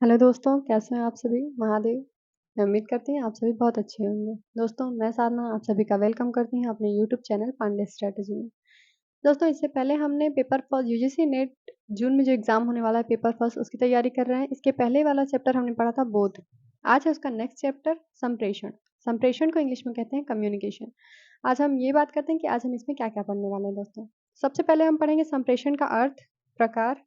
Hello दोस्तों, कैसे हैं आप सभी? महादेव। मैं उम्मीद करती हूँ आप सभी बहुत अच्छे होंगे। दोस्तों, मैं साधना आप सभी का वेलकम करती हूँ अपने यूट्यूब चैनल पांडे स्ट्रैटेजी में। दोस्तों, इससे पहले हमने पेपर फर्स्ट यूजीसी नेट जून में जो एग्जाम होने वाला है पेपर फर्स्ट, उसकी तैयारी कर रहे हैं। इसके पहले वाला चैप्टर हमने पढ़ा था बोध। आज है उसका नेक्स्ट चैप्टर संप्रेषण। संप्रेषण को इंग्लिश में कहते हैं कम्युनिकेशन। आज हम ये बात करते हैं कि आज हम इसमें क्या क्या पढ़ने वाले हैं दोस्तों। सबसे पहले हम पढ़ेंगे संप्रेषण का अर्थ, प्रकार,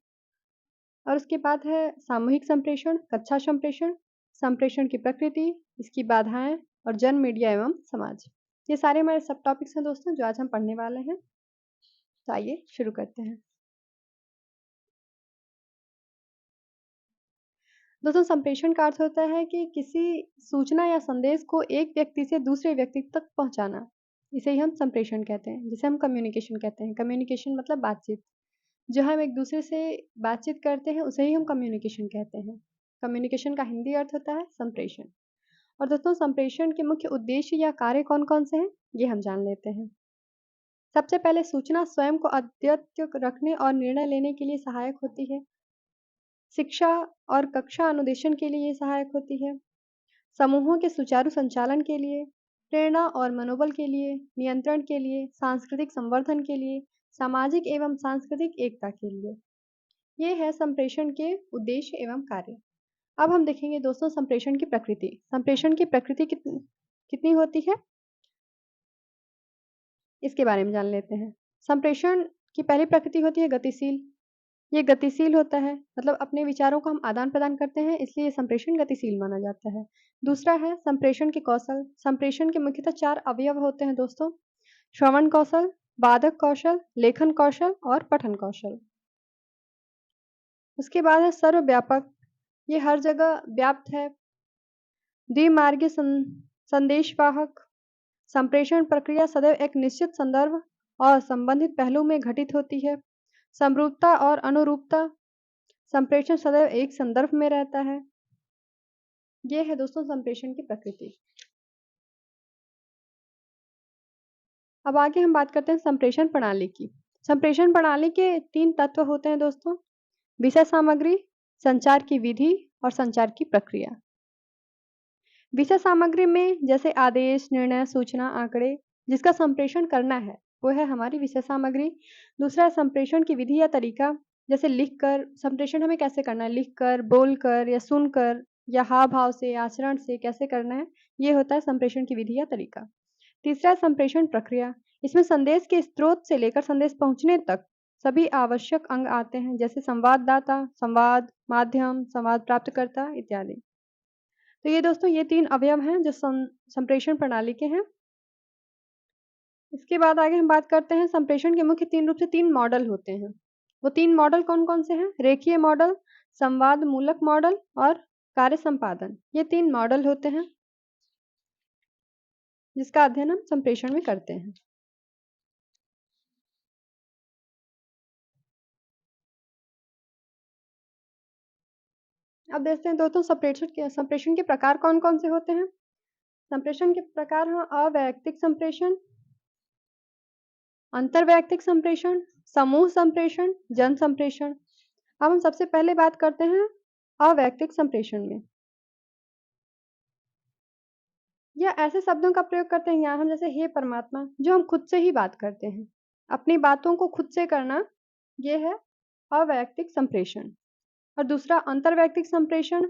और उसके बाद है सामूहिक संप्रेषण, कक्षा संप्रेषण, संप्रेषण की प्रकृति, इसकी बाधाएं और जन मीडिया एवं समाज। ये सारे हमारे सब टॉपिक्स हैं दोस्तों जो आज हम पढ़ने वाले हैं। तो आइए शुरू करते हैं। दोस्तों, संप्रेषण का अर्थ होता है कि किसी सूचना या संदेश को एक व्यक्ति से दूसरे व्यक्ति तक पहुंचाना। इसे ही हम संप्रेषण कहते हैं, जिसे हम कम्युनिकेशन कहते हैं। कम्युनिकेशन मतलब बातचीत। जो हम एक दूसरे से बातचीत करते हैं उसे ही हम कम्युनिकेशन कहते हैं। कम्युनिकेशन का हिंदी अर्थ होता है संप्रेषण। और दोस्तों, संप्रेषण के मुख्य उद्देश्य या कार्य कौन-कौन से हैं, ये हम जान लेते हैं। सबसे पहले सूचना स्वयं को अद्यतित रखने और निर्णय लेने के लिए सहायक होती है। शिक्षा और कक्षा अनुदेशन के लिए ये सहायक होती है। समूहों के सुचारू संचालन के लिए, प्रेरणा और मनोबल के लिए, नियंत्रण के लिए, सांस्कृतिक संवर्धन के लिए, सामाजिक एवं सांस्कृतिक एकता के लिए। ये है संप्रेषण के उद्देश्य एवं कार्य। अब हम देखेंगे दोस्तों संप्रेषण की प्रकृति। संप्रेषण की प्रकृति कितनी होती है, इसके बारे में जान लेते हैं। संप्रेषण की पहली प्रकृति होती है गतिशील। ये गतिशील होता है, मतलब अपने विचारों को हम आदान-प्रदान करते हैं, इसलिए ये संप्रेषण गतिशील माना जाता है। दूसरा है संप्रेषण के कौशल। संप्रेषण के मुख्यतः 4 अवयव होते हैं दोस्तों। श्रवण कौशल, वादक कौशल, लेखन कौशल और पठन कौशल। उसके बाद है सर्वव्यापक। ये हर जगह व्याप्त है। द्विमार्गीय संदेशवाहक। संप्रेषण प्रक्रिया सदैव एक निश्चित संदर्भ और संबंधित पहलू में घटित होती है। समरूपता और अनुरूपता। संप्रेषण सदैव एक संदर्भ में रहता है। ये है दोस्तों संप्रेषण की प्रकृति। अब आगे हम बात करते हैं संप्रेषण प्रणाली की। संप्रेषण प्रणाली के 3 तत्व होते हैं दोस्तों। विषय सामग्री, संचार की विधि और संचार की प्रक्रिया। विषय सामग्री में जैसे आदेश, निर्णय, सूचना, आंकड़े, जिसका संप्रेषण करना है वो है हमारी विषय सामग्री। दूसरा है संप्रेषण की विधि या तरीका, जैसे लिखकर। संप्रेषण हमें कैसे करना है, लिखकर, बोलकर या सुनकर या हाव भाव से, आचरण से कैसे करना है, ये होता है संप्रेषण की विधि या तरीका। तीसरा है संप्रेषण प्रक्रिया। इसमें संदेश के स्रोत से लेकर संदेश पहुंचने तक सभी आवश्यक अंग आते हैं, जैसे संवाददाता, संवाद माध्यम, संवाद प्राप्तकर्ता इत्यादि। तो ये दोस्तों ये 3 अवयव हैं जो संप्रेषण प्रणाली के हैं। इसके बाद आगे हम बात करते हैं संप्रेषण के मुख्य 3 रूप से 3 मॉडल होते हैं। वो 3 मॉडल कौन-कौन से हैं? रेखीय मॉडल, संवाद मूलक मॉडल और कार्य संपादन। ये 3 मॉडल होते हैं जिसका अध्ययन हम संप्रेषण में करते हैं। अब देखते हैं दोस्तों संप्रेषण के प्रकार कौन-कौन से होते हैं। संप्रेषण के प्रकार हैं अवैयक्तिक संप्रेषण, अंतरवैयक्तिक संप्रेषण, समूह संप्रेषण, जन संप्रेषण। अब हम सबसे पहले बात करते हैं अवैयक्तिक संप्रेषण में। या ऐसे शब्दों का प्रयोग करते हैं यहाँ हम, जैसे हे परमात्मा, जो हम खुद से ही बात करते हैं। अपनी बातों को खुद से करना, ये है अवैयक्तिक संप्रेषण। और दूसरा अंतरवैयक्तिक संप्रेषण,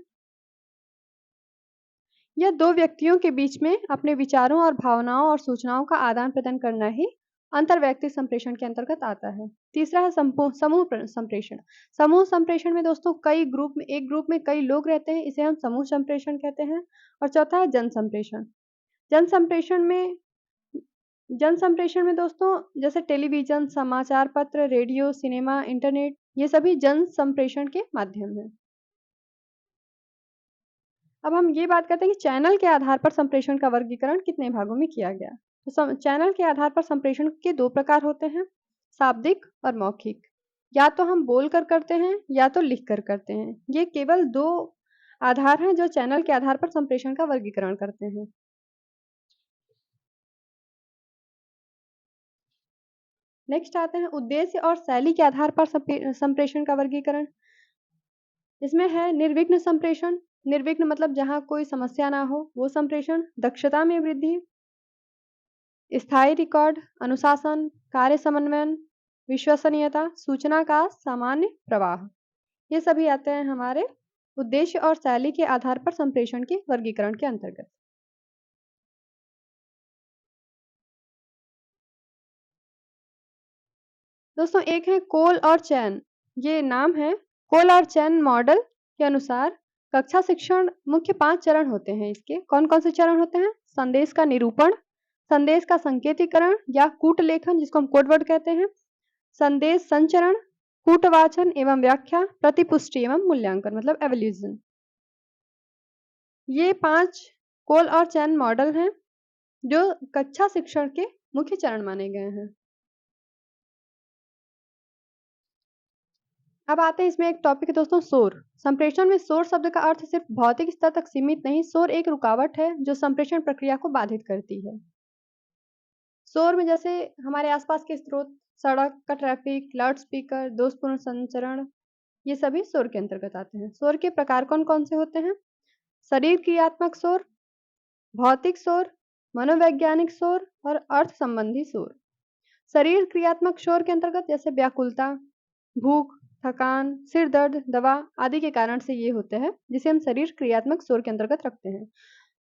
यह 2 व्यक्तियों के बीच में अपने विचारों और भावनाओं और सूचनाओं का आदान-प्रदान करना ही अंतरवैयक्तिक संप्रेषण के अंतर्गत आता है। तीसरा है समूह संप्रेषण। समूह संप्रेषण में दोस्तों एक ग्रुप में कई लोग रहते हैं, इसे हम समूह संप्रेषण कहते हैं। और चौथा है जन संप्रेषण। जन संप्रेषण में जन संप्रेषण में दोस्तों जैसे टेलीविजन, समाचार पत्र, रेडियो, सिनेमा, इंटरनेट, ये सभी जन संप्रेषण के माध्यम हैं। अब हम ये बात करते हैं कि चैनल के आधार पर संप्रेषण का वर्गीकरण कितने भागों में किया गया। तो चैनल के आधार पर संप्रेषण के 2 प्रकार होते हैं, शाब्दिक और मौखिक। या तो हम बोलकर करते हैं या तो लिखकर करते हैं। ये केवल 2 आधार हैं जो चैनल के आधार पर संप्रेषण का वर्गीकरण करते हैं। नेक्स्ट आते हैं उद्देश्य और शैली के आधार पर संप्रेषण का वर्गीकरण। इसमें है निर्विघ्न संप्रेषण, निर्विघ्न मतलब जहाँ कोई समस्या ना हो वो संप्रेषण, दक्षता में वृद्धि, स्थायी रिकॉर्ड, अनुशासन, कार्य समन्वयन, विश्वसनीयता, सूचना का सामान्य प्रवाह, ये सभी आते हैं हमारे उद्देश्य और शैली के आधार पर संप्रेषण के वर्गीकरण के अंतर्गत। दोस्तों एक है कोल और चैन, ये नाम है। कोल और चैन मॉडल के अनुसार कक्षा शिक्षण मुख्य 5 चरण होते हैं। इसके कौन कौन से चरण होते हैं? संदेश का निरूपण, संदेश का संकेतीकरण या कूट लेखन जिसको हम कोड वर्ड कहते हैं, संदेश संचरण, कूटवाचन एवं व्याख्या, प्रतिपुष्टि एवं मूल्यांकन मतलब एवोल्यूशन। ये 5 कोल और चैन मॉडल हैं जो कक्षा शिक्षण के मुख्य चरण माने गए हैं। अब आते हैं इसमें एक टॉपिक है दोस्तों शोर। संप्रेषण में शोर शब्द का अर्थ सिर्फ भौतिक स्तर तक सीमित नहीं, शोर एक रुकावट है जो संप्रेषण प्रक्रिया को बाधित करती है। शोर में जैसे हमारे आसपास के स्रोत, सड़क का ट्रैफिक, लाउड स्पीकर, दोषपूर्ण संचरण, ये सभी शोर के अंतर्गत आते हैं। शोर के प्रकार कौन कौन से होते हैं? शरीर क्रियात्मक शोर, भौतिक शोर, मनोवैज्ञानिक शोर और अर्थ संबंधी शोर। शरीर क्रियात्मक शोर के अंतर्गत जैसे व्याकुलता, भूख, थकान, सिर दर्द, दवा आदि के कारण से ये होते हैं जिसे हम शरीर क्रियात्मक शोर के अंतर्गत रखते हैं।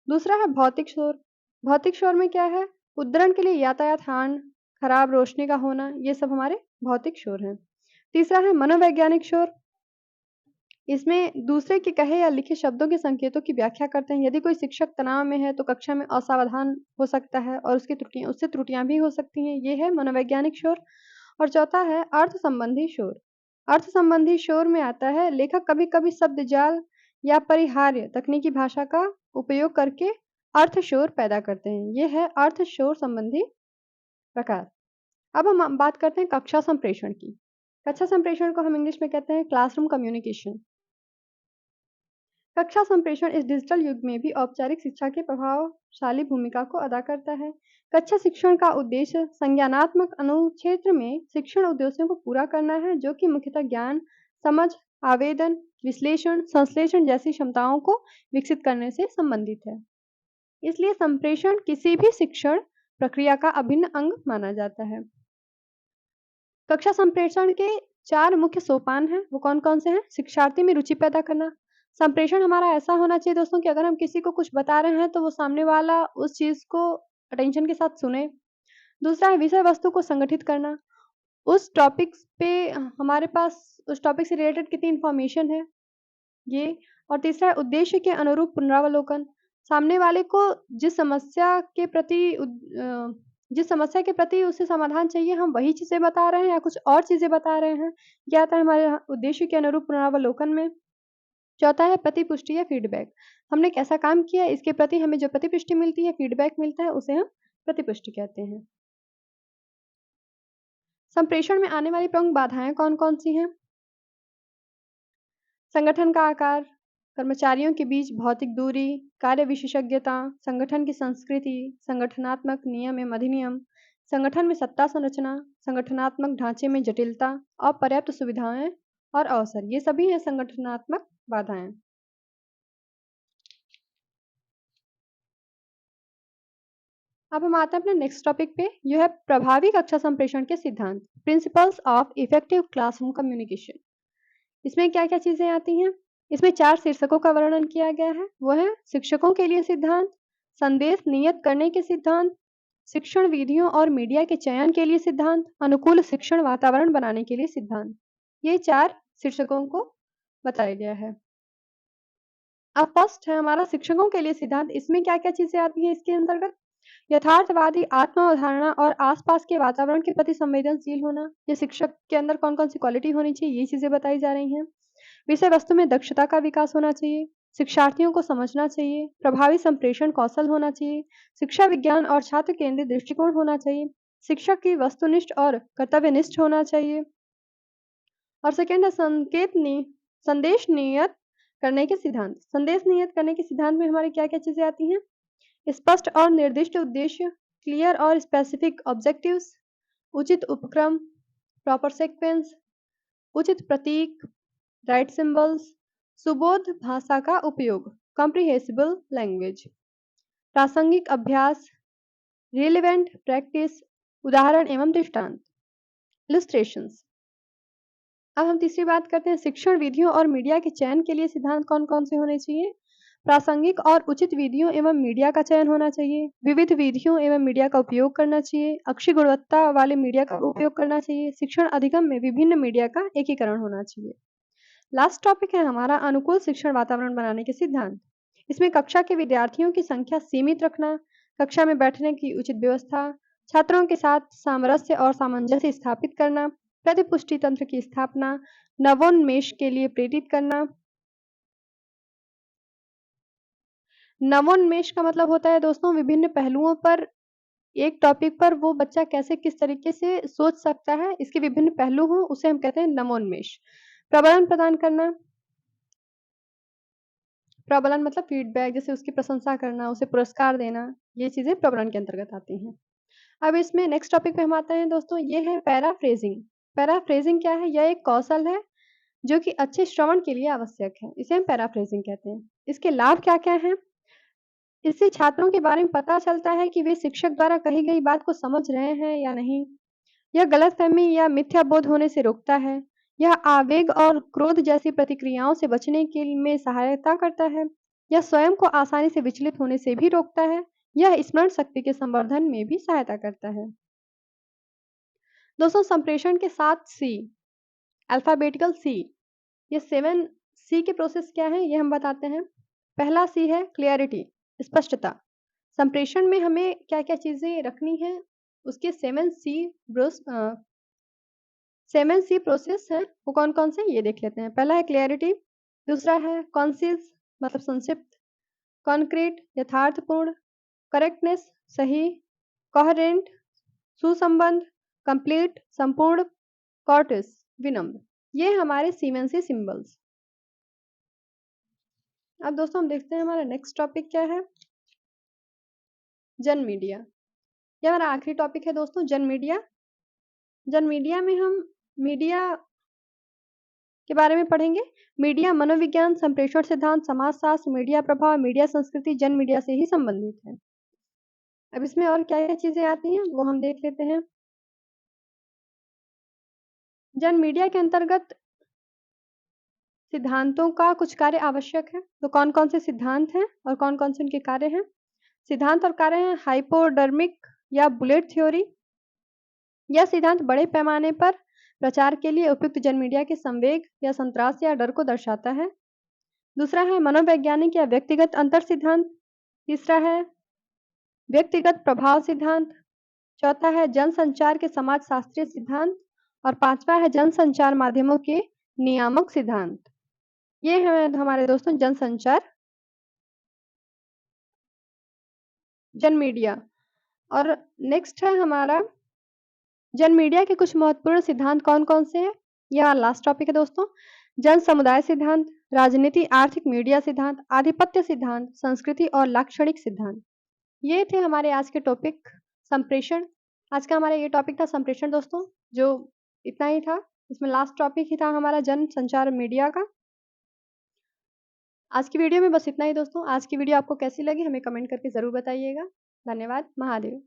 दूसरा है भौतिक शोर। भौतिक शोर में क्या है? उद्धरण के लिए यातायात हार्न, खराब रोशनी का होना, ये सब हमारे भौतिक शोर हैं। तीसरा है मनोवैज्ञानिक शोर। इसमें दूसरे के कहे या लिखे शब्दों के संकेतों की व्याख्या करते हैं। यदि कोई शिक्षक तनाव में है तो कक्षा में असावधान हो सकता है और उससे त्रुटियां भी हो सकती हैं। ये है मनोवैज्ञानिक शोर। और चौथा है अर्थ संबंधी शोर। अर्थ संबंधी शोर में आता है लेखक कभी कभी शब्द जाल या परिहार्य तकनीकी भाषा का उपयोग करके अर्थ शोर पैदा करते हैं। ये है अर्थ शोर संबंधी प्रकार। अब हम बात करते हैं कक्षा संप्रेषण की। कक्षा संप्रेषण को हम इंग्लिश में कहते हैं क्लासरूम कम्युनिकेशन। कक्षा संप्रेषण इस डिजिटल युग में भी औपचारिक शिक्षा के प्रभावशाली भूमिका को अदा करता है। कक्षा शिक्षण का उद्देश्य संज्ञानात्मक अनुक्षेत्र में शिक्षण उद्देश्यों को पूरा करना है जो कि मुख्यतः ज्ञान, समझ, आवेदन, विश्लेषण, संश्लेषण जैसी क्षमताओं को विकसित करने से संबंधित है। इसलिए संप्रेषण किसी भी शिक्षण प्रक्रिया का अभिन्न अंग माना जाता है। कक्षा संप्रेषण के 4 मुख्य सोपान हैं। वो कौन कौन से हैं? शिक्षार्थी में रुचि पैदा करना। संप्रेषण हमारा ऐसा होना चाहिए दोस्तों कि अगर हम किसी को कुछ बता रहे हैं तो वो सामने वाला उस चीज को अटेंशन के साथ सुने। दूसरा है विषय वस्तु को संगठित करना। उस टॉपिक पे हमारे पास उस टॉपिक से रिलेटेड कितनी इंफॉर्मेशन है ये। और तीसरा है उद्देश्य के अनुरूप पुनरावलोकन। सामने वाले को जिस समस्या के प्रति उसे समाधान चाहिए हम वही चीजें बता रहे हैं या कुछ और चीजें बता रहे हैं, यह आता है हमारे उद्देश्य के अनुरूप पुनरावलोकन में। चौथा है प्रतिपुष्टि या फीडबैक। हमने कैसा काम किया इसके प्रति हमें जो प्रतिपुष्टि मिलती है, फीडबैक मिलता है, उसे हम प्रतिपुष्टि कहते हैं। संप्रेषण में आने वाली प्रमुख बाधाएं कौन कौन सी हैं? संगठन का आकार, कर्मचारियों के बीच भौतिक दूरी, कार्य विशेषज्ञता, संगठन की संस्कृति, संगठनात्मक नियम एवं अधिनियम, संगठन में सत्ता संरचना, संगठनात्मक ढांचे में जटिलता, अपर्याप्त सुविधाएं और अवसर, ये सभी हैं संगठनात्मक बाधाएं। अब हम आते हैं अपने नेक्स्ट टॉपिक पे। यह है प्रभावी कक्षा संप्रेषण के सिद्धांत, principles of effective classroom communication. इसमें क्या क्या चीजें आती हैं? इसमें 4 शीर्षकों का वर्णन किया गया है। वो है शिक्षकों के लिए सिद्धांत, संदेश नियत करने के सिद्धांत, शिक्षण विधियों और मीडिया के चयन के लिए सिद्धांत, अनुकूल शिक्षण वातावरण बनाने के लिए सिद्धांत। ये 4 शीर्षकों को बताया गया है। अब फर्स्ट है हमारा शिक्षकों के लिए सिद्धांत। इसमें क्या क्या चीजें आती हैं इसके अंतर्गत? यथार्थवादी आत्म अवधारणा और आसपास के वातावरण के प्रति संवेदनशील होना। ये शिक्षक के अंदर कौन कौन सी क्वालिटी होनी चाहिए, ये चीजें बताई जा रही हैं। विषय वस्तु में दक्षता का विकास होना चाहिए, शिक्षार्थियों को समझना चाहिए, प्रभावी संप्रेषण कौशल होना चाहिए, शिक्षा विज्ञान और छात्र केंद्रित दृष्टिकोण होना चाहिए, शिक्षक की वस्तुनिष्ठ और कर्तव्यनिष्ठ होना चाहिए। और सेकेंड है संदेश नियत करने के सिद्धांत। संदेश नियत करने के सिद्धांत में हमारे क्या क्या चीजें आती हैं? स्पष्ट और निर्दिष्ट उद्देश्य, क्लियर और स्पेसिफिक ऑब्जेक्टिव्स, उचित उपक्रम, प्रॉपर सीक्वेंस, उचित प्रतीक, राइट सिंबल्स, सुबोध भाषा का उपयोग, कॉम्प्रिहेंसिबल लैंग्वेज। प्रासंगिक अभ्यास, रिलेवेंट प्रैक्टिस, उदाहरण एवं दृष्टांत, इलस्ट्रेशंस। अब हम तीसरी बात करते हैं, शिक्षण विधियों और मीडिया के चयन के लिए सिद्धांत कौन कौन से होने चाहिए। प्रासंगिक और उचित विधियों एवं मीडिया का चयन होना चाहिए, विविध विधियों एवं मीडिया का उपयोग करना चाहिए, अच्छी गुणवत्ता वाले मीडिया का उपयोग करना चाहिए, शिक्षण अधिगम में विभिन्न मीडिया का एकीकरण होना चाहिए। लास्ट टॉपिक है हमारा अनुकूल शिक्षण वातावरण बनाने के सिद्धांत। इसमें कक्षा के विद्यार्थियों की संख्या सीमित रखना, कक्षा में बैठने की उचित व्यवस्था, छात्रों के साथ सामरस्य और सामंजस्य स्थापित करना, प्रतिपुष्टि तंत्र की स्थापना, नवोन्मेष के लिए प्रेरित करना। नवोन्मेष का मतलब होता है दोस्तों विभिन्न पहलुओं पर, एक टॉपिक पर वो बच्चा कैसे किस तरीके से सोच सकता है, इसके विभिन्न पहलू हों, उसे हम कहते हैं नवोन्मेष। प्रबलन प्रदान करना, प्रबलन मतलब फीडबैक, जैसे उसकी प्रशंसा करना, उसे पुरस्कार देना, ये चीजें प्रबलन के अंतर्गत आती हैं। अब इसमें नेक्स्ट टॉपिक पे हम आते हैं दोस्तों, ये है पैराफ्रेजिंग। पैराफ्रेजिंग क्या है, यह एक कौशल है जो कि अच्छे श्रवण के लिए आवश्यक है, इसे हम पैराफ्रेजिंग कहते हैं। इसके लाभ क्या क्या हैं, इससे छात्रों के बारे में पता चलता है कि वे शिक्षक द्वारा कही गई बात को समझ रहे हैं या नहीं। यह गलतफहमी या मिथ्या बोध होने से रोकता है। यह आवेग और क्रोध जैसी प्रतिक्रियाओं से बचने के में सहायता करता है। यह स्वयं को आसानी से विचलित होने से भी रोकता है। यह स्मरण शक्ति के संवर्धन में भी सहायता करता है। दोस्तों संप्रेषण के 7 सी, अल्फाबेटिकल सी, ये 7 सी के प्रोसेस क्या है ये हम बताते हैं। पहला सी है क्लियरिटी, स्पष्टता। संप्रेषण में हमें क्या क्या चीजें रखनी है, उसके 7 सी प्रोसेस है, वो कौन कौन से ये देख लेते हैं। पहला है क्लियरिटी, दूसरा है कॉन्सिस मतलब संक्षिप्त, कॉन्क्रीट यथार्थपूर्ण, करेक्टनेस सही, कोहेरेंट सुसंबद्ध, कंप्लीट संपूर्ण, कॉर्टिस विनम्र। ये हमारे 7 सी सिंबल्स। अब दोस्तों हम देखते हैं हमारा नेक्स्ट टॉपिक क्या है, जन मीडिया। यह हमारा आखिरी टॉपिक है दोस्तों, जन मीडिया। जन मीडिया में हम मीडिया के बारे में पढ़ेंगे। मीडिया मनोविज्ञान, संप्रेषण सिद्धांत, समाजशास्त्र, मीडिया प्रभाव, मीडिया संस्कृति जन मीडिया से ही संबंधित है। अब इसमें और क्या क्या चीजें आती हैं वो हम देख लेते हैं। जन मीडिया के अंतर्गत सिद्धांतों का कुछ कार्य आवश्यक है, तो कौन कौन से सिद्धांत हैं और कौन कौन से उनके कार्य हैं। सिद्धांत और कार्य हैं हाइपोडर्मिक या बुलेट थ्योरी। यह सिद्धांत बड़े पैमाने पर प्रचार के लिए उपयुक्त जन मीडिया के संवेग या संत्रास या डर को दर्शाता है। दूसरा है मनोवैज्ञानिक या व्यक्तिगत अंतर सिद्धांत। तीसरा है व्यक्तिगत प्रभाव सिद्धांत। चौथा है जनसंचार के समाजशास्त्रीय सिद्धांत और पांचवा है जनसंचार माध्यमों के नियामक सिद्धांत। ये है हमारे दोस्तों जनसंचार, जन मीडिया। और नेक्स्ट है हमारा जन मीडिया के कुछ महत्वपूर्ण सिद्धांत कौन कौन से हैं, यह लास्ट टॉपिक है दोस्तों। जन समुदाय सिद्धांत, राजनीति आर्थिक मीडिया सिद्धांत, आधिपत्य सिद्धांत, संस्कृति और लाक्षणिक सिद्धांत। ये थे हमारे आज के टॉपिक संप्रेषण। आज का हमारा ये टॉपिक था संप्रेषण दोस्तों, जो इतना ही था। इसमें लास्ट टॉपिक ही था हमारा जन संचार मीडिया का। आज की वीडियो में बस इतना ही दोस्तों। आज की वीडियो आपको कैसी लगी हमें कमेंट करके जरूर बताइएगा। धन्यवाद। महादेव।